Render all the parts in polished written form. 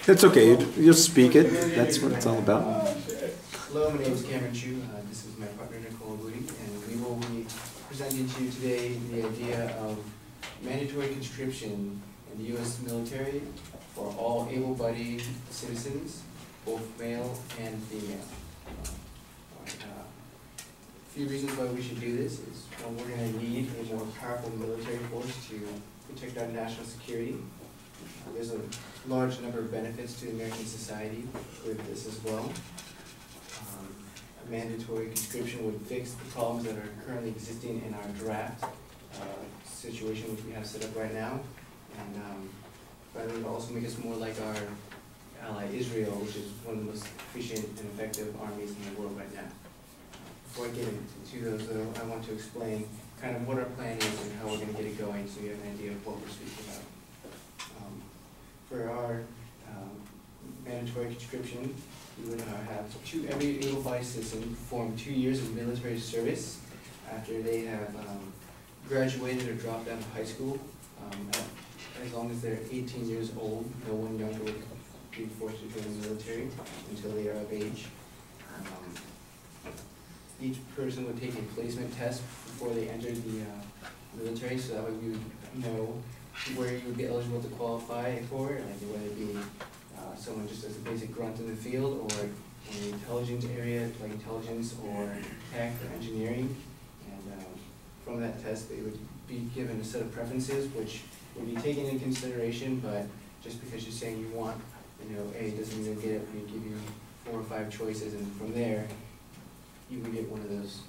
It's okay, you speak it, that's what it's all about. Hello, my name is Cameron Chu. This is my partner Nicole Woody, and we will be presenting to you today the idea of mandatory conscription in the U.S. military for all able-bodied citizens, both male and female. A few reasons why we should do this is, one, we're going to need a more powerful military force to protect our national security. There's a large number of benefits to American society with this as well. A mandatory conscription would fix the problems that are currently existing in our draft situation, which we have set up right now. And finally, it would also make us more like our ally Israel, which is one of the most efficient and effective armies in the world right now. Before I get into those, though, I want to explain kind of what our plan is and how we're going to get it going, so you have an idea of what we're speaking about. For our mandatory conscription, we would have every able-bodied citizen perform 2 years of military service after they have graduated or dropped out of high school. As long as they're 18 years old, no one younger would be forced to join the military until they are of age. Each person would take a placement test before they entered the military, so that way we would know where you would be eligible to qualify for, like whether it be someone just as a basic grunt in the field, or in the intelligence area, like intelligence or tech or engineering. And from that test, they would be given a set of preferences, which would be taken into consideration, but just because you're saying you want, A doesn't mean you'll get it. We give you 4 or 5 choices, and from there, you would get one of those.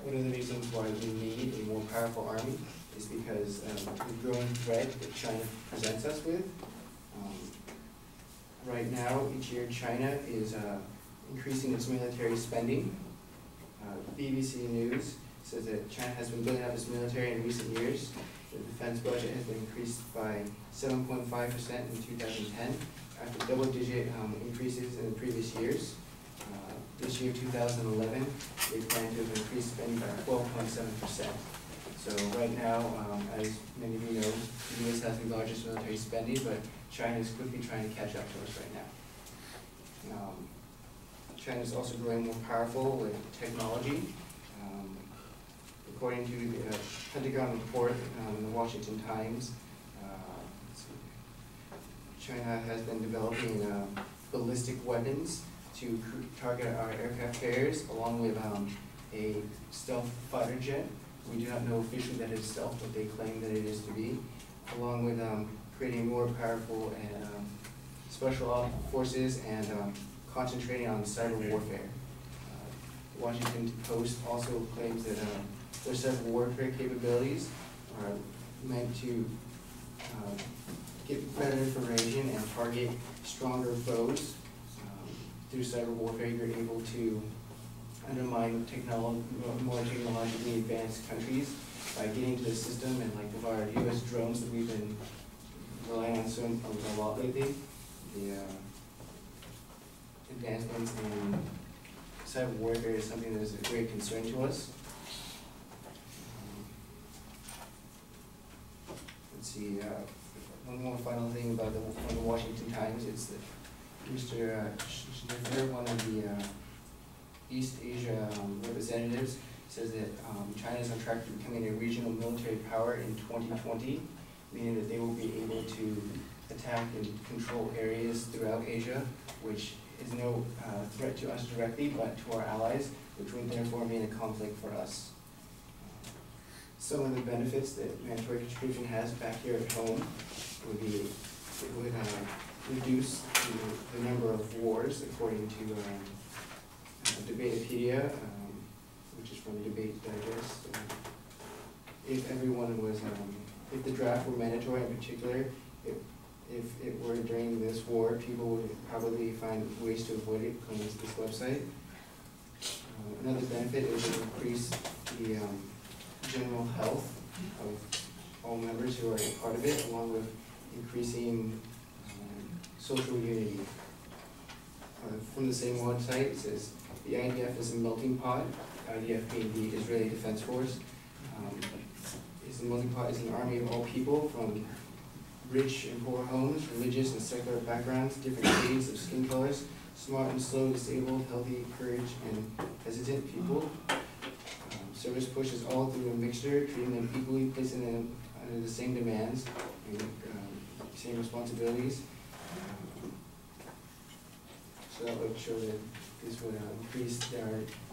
One of the reasons why we need a more powerful army is because the growing threat that China presents us with. Right now, each year, China is increasing its military spending. BBC News says that China has been building up its military in recent years. The defense budget has been increased by 7.5% in 2010, after double-digit increases in the previous years. This year, 2011, they plan to have increased spending by 12.7%. So right now, as many of you know, the U.S. has the largest military spending, but China is quickly trying to catch up to us right now. China is also growing more powerful with technology. According to the Pentagon report in the Washington Times, China has been developing ballistic weapons to target our aircraft carriers, along with a stealth fighter jet. We do not know officially that it's stealth, but they claim that it is to be, along with creating more powerful and special forces and concentrating on cyber warfare. The Washington Post also claims that their cyber warfare capabilities are meant to get better information and target stronger foes. Through cyber warfare, you're able to undermine more technologically advanced countries by getting to the system, and like with our U.S. drones that we've been relying on a lot lately, the advancements in cyber warfare is something that is a great concern to us. Let's see, one more final thing about the Washington Times. It's that Mr. Schneider, one of the East Asia representatives, says that China is on track to becoming a regional military power in 2020, meaning that they will be able to attack and control areas throughout Asia, which is no threat to us directly, but to our allies, which would therefore mean a conflict for us. Some of the benefits that mandatory conscription has back here at home would be it would reduce the number of wars, according to Debatepedia, which is from Debate Digest. If everyone was, if the draft were mandatory in particular, if it were during this war, people would probably find ways to avoid it coming to this website. Another benefit is to increase the general health of all members who are a part of it, along with increasing social unity. From the same website, it says the IDF is a melting pot, IDF being the Israeli Defense Force, is the melting pot is an army of all people, from rich and poor homes, religious and secular backgrounds, different shades of skin colors, smart and slow, disabled, healthy, courage, and hesitant people. Service pushes all through a mixture, treating them equally, placing them under the same demands and same responsibilities. So that would show that this would increase their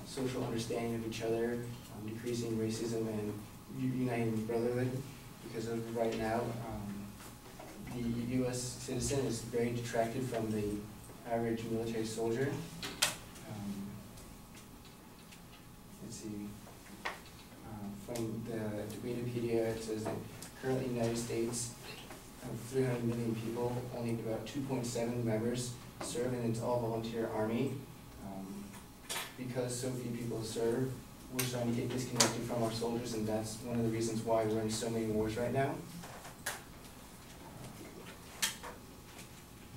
social understanding of each other, decreasing racism and uniting brotherhood. Because of right now, the U.S. citizen is very detracted from the average military soldier. Let's see. From the Wikipedia, it says that currently in the United States, of 300 million people, only about 2.7 members serve in its all-volunteer army. Because so few people serve, we're starting to get disconnected from our soldiers, and that's one of the reasons why we're in so many wars right now.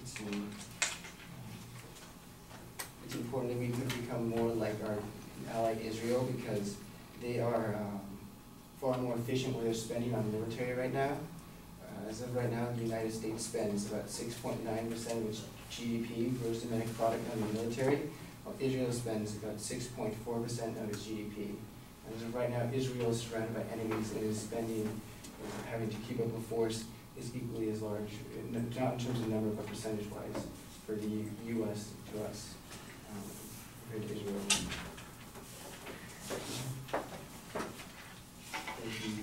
Let's see. It's important that we become more like our ally Israel, because they are far more efficient with their spending on military right now. As of right now, the United States spends about 6.9% of its GDP, gross domestic product, on the military, while Israel spends about 6.4% of its GDP. And as of right now, Israel is surrounded by enemies, and is spending, having to keep up a force is equally as large, not in terms of number, but percentage-wise, for the U.S. to us, compared to Israel. Thank you.